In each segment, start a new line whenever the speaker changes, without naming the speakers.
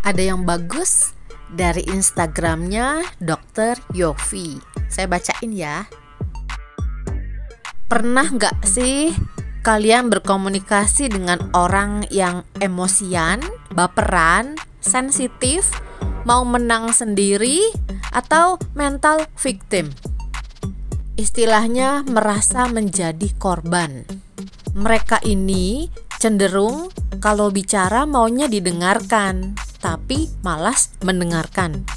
Ada yang bagus dari Instagramnya Dr. Yofi. Saya bacain ya. Pernah nggak sih kalian berkomunikasi dengan orang yang emosian, baperan, sensitif, mau menang sendiri, atau mental victim? Istilahnya merasa menjadi korban. Mereka ini cenderung kalau bicara maunya didengarkan, tapi malas mendengarkan.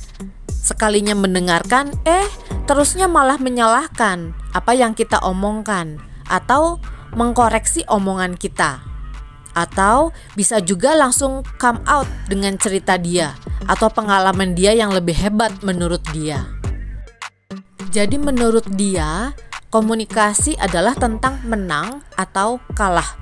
Sekalinya mendengarkan, terusnya malah menyalahkan apa yang kita omongkan, atau mengkoreksi omongan kita. Atau bisa juga langsung come out dengan cerita dia, atau pengalaman dia yang lebih hebat menurut dia. Jadi menurut dia, komunikasi adalah tentang menang atau kalah.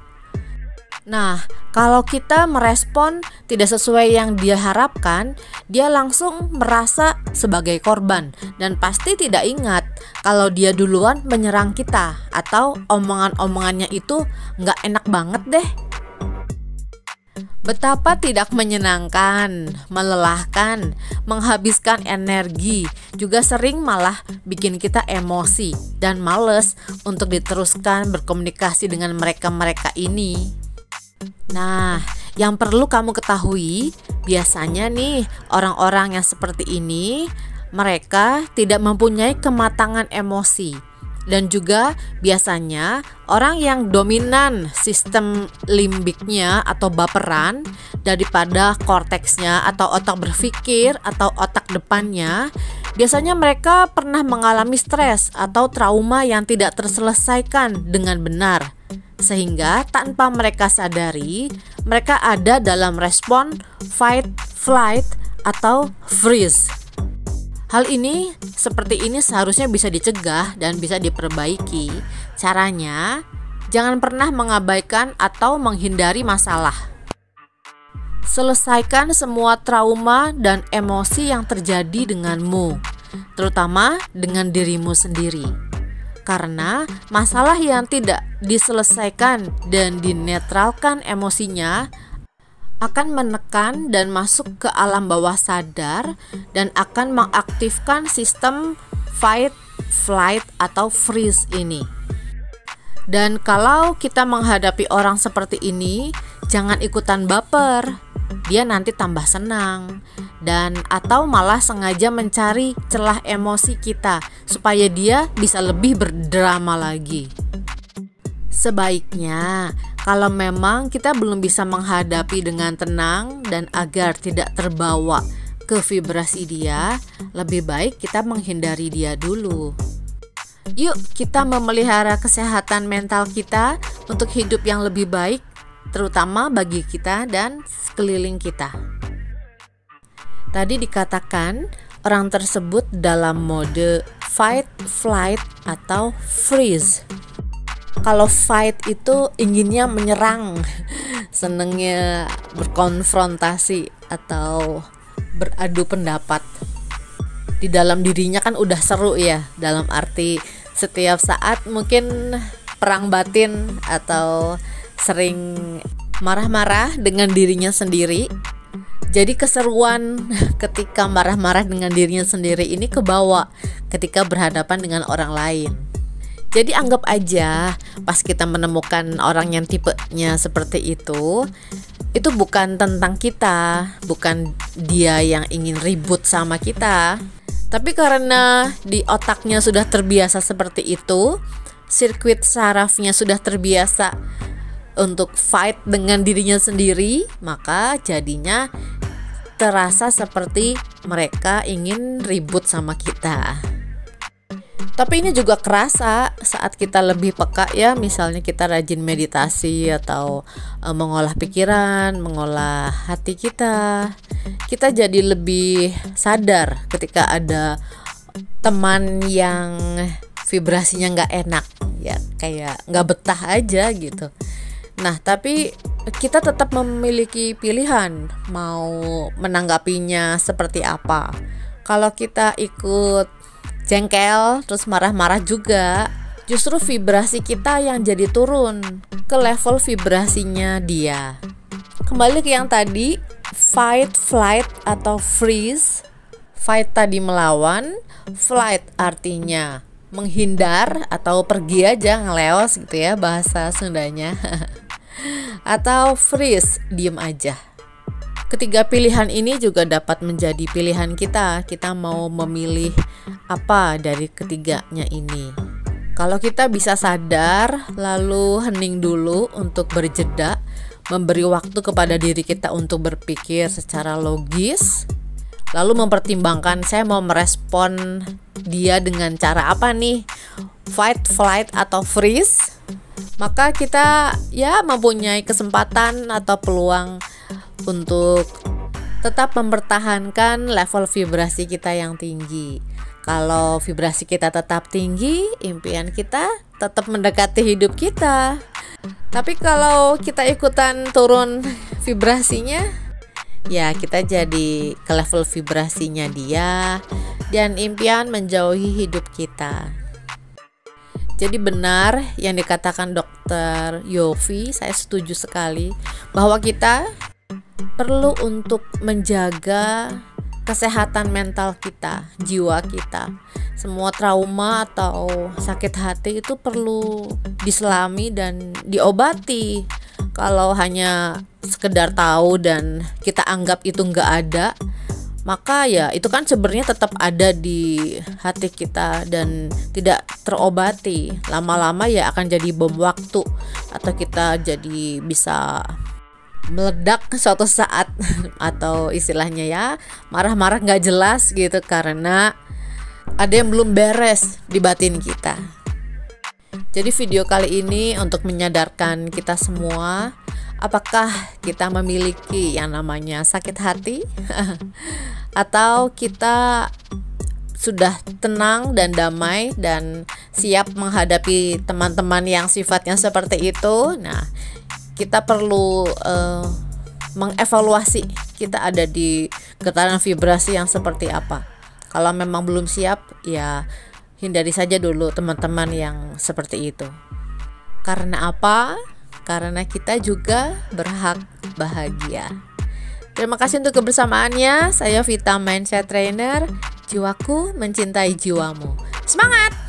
Nah, kalau kita merespon tidak sesuai yang dia harapkan, dia langsung merasa sebagai korban dan pasti tidak ingat kalau dia duluan menyerang kita atau omongan-omongannya itu nggak enak banget deh. Betapa tidak menyenangkan, melelahkan, menghabiskan energi, juga sering malah bikin kita emosi dan males untuk diteruskan berkomunikasi dengan mereka-mereka ini. Nah, yang perlu kamu ketahui, biasanya nih orang-orang yang seperti ini, mereka tidak mempunyai kematangan emosi. Dan juga biasanya orang yang dominan sistem limbiknya atau baperan daripada korteksnya atau otak berpikir atau otak depannya, biasanya mereka pernah mengalami stres atau trauma yang tidak terselesaikan dengan benar. Sehingga tanpa mereka sadari, mereka ada dalam respon fight, flight, atau freeze. Hal ini seperti ini seharusnya bisa dicegah dan bisa diperbaiki. Caranya, jangan pernah mengabaikan atau menghindari masalah. Selesaikan semua trauma dan emosi yang terjadi denganmu, terutama dengan dirimu sendiri. Karena masalah yang tidak diselesaikan dan dinetralkan emosinya akan menekan dan masuk ke alam bawah sadar dan akan mengaktifkan sistem fight, flight, atau freeze ini. Dan kalau kita menghadapi orang seperti ini, jangan ikutan baper. Dia nanti tambah senang dan atau malah sengaja mencari celah emosi kita supaya dia bisa lebih berdrama lagi. Sebaiknya kalau memang kita belum bisa menghadapi dengan tenang dan agar tidak terbawa ke vibrasi dia, lebih baik kita menghindari dia dulu. Yuk kita memelihara kesehatan mental kita untuk hidup yang lebih baik, terutama bagi kita dan sekeliling kita. Tadi dikatakan orang tersebut dalam mode fight, flight, atau freeze. Kalau fight itu inginnya menyerang, senengnya berkonfrontasi atau beradu pendapat. Di dalam dirinya kan udah seru ya, dalam arti setiap saat mungkin perang batin atau sering marah-marah dengan dirinya sendiri. Jadi keseruan ketika marah-marah dengan dirinya sendiri ini kebawa ketika berhadapan dengan orang lain. Jadi anggap aja pas kita menemukan orang yang tipenya seperti itu bukan tentang kita, bukan dia yang ingin ribut sama kita. Tapi karena di otaknya sudah terbiasa seperti itu, sirkuit sarafnya sudah terbiasa untuk fight dengan dirinya sendiri, maka jadinya terasa seperti mereka ingin ribut sama kita. Tapi ini juga kerasa saat kita lebih peka ya, misalnya kita rajin meditasi atau mengolah pikiran, mengolah hati kita. Kita jadi lebih sadar ketika ada teman yang vibrasinya nggak enak, ya kayak nggak betah aja gitu. Nah, tapi kita tetap memiliki pilihan mau menanggapinya seperti apa. Kalau kita ikut jengkel terus marah-marah juga, Justru vibrasi kita yang jadi turun ke level vibrasinya dia. Kembali ke yang tadi, fight, flight, atau freeze. Fight tadi melawan, flight artinya menghindar atau pergi aja, ngeleos gitu ya bahasa Sundanya. Atau freeze, diem aja. Ketiga pilihan ini juga dapat menjadi pilihan kita. Kita mau memilih apa dari ketiganya ini. Kalau kita bisa sadar, lalu hening dulu untuk berjeda, memberi waktu kepada diri kita untuk berpikir secara logis, lalu mempertimbangkan saya mau merespon dia dengan cara apa nih, fight, flight, atau freeze, maka kita ya mempunyai kesempatan atau peluang untuk tetap mempertahankan level vibrasi kita yang tinggi. Kalau vibrasi kita tetap tinggi, impian kita tetap mendekati hidup kita. Tapi kalau kita ikutan turun vibrasinya, ya kita jadi ke level vibrasinya dia, dan impian menjauhi hidup kita. Jadi benar yang dikatakan Dr. Yofi, saya setuju sekali bahwa kita perlu untuk menjaga kesehatan mental kita, jiwa kita. Semua trauma atau sakit hati itu perlu diselami dan diobati. Kalau hanya sekedar tahu dan kita anggap itu nggak ada, maka ya itu kan sebenarnya tetap ada di hati kita dan tidak terobati. Lama-lama ya akan jadi bom waktu, atau kita jadi bisa meledak suatu saat, atau istilahnya ya marah-marah nggak jelas gitu karena ada yang belum beres di batin kita. Jadi video kali ini untuk menyadarkan kita semua, apakah kita memiliki yang namanya sakit hati atau kita sudah tenang dan damai dan siap menghadapi teman-teman yang sifatnya seperti itu. Nah, kita perlu mengevaluasi kita ada di getaran vibrasi yang seperti apa. Kalau memang belum siap, ya hindari saja dulu teman-teman yang seperti itu. Karena apa? Karena kita juga berhak bahagia. Terima kasih untuk kebersamaannya. Saya Vita Mindset Trainer. Jiwaku mencintai jiwamu. Semangat!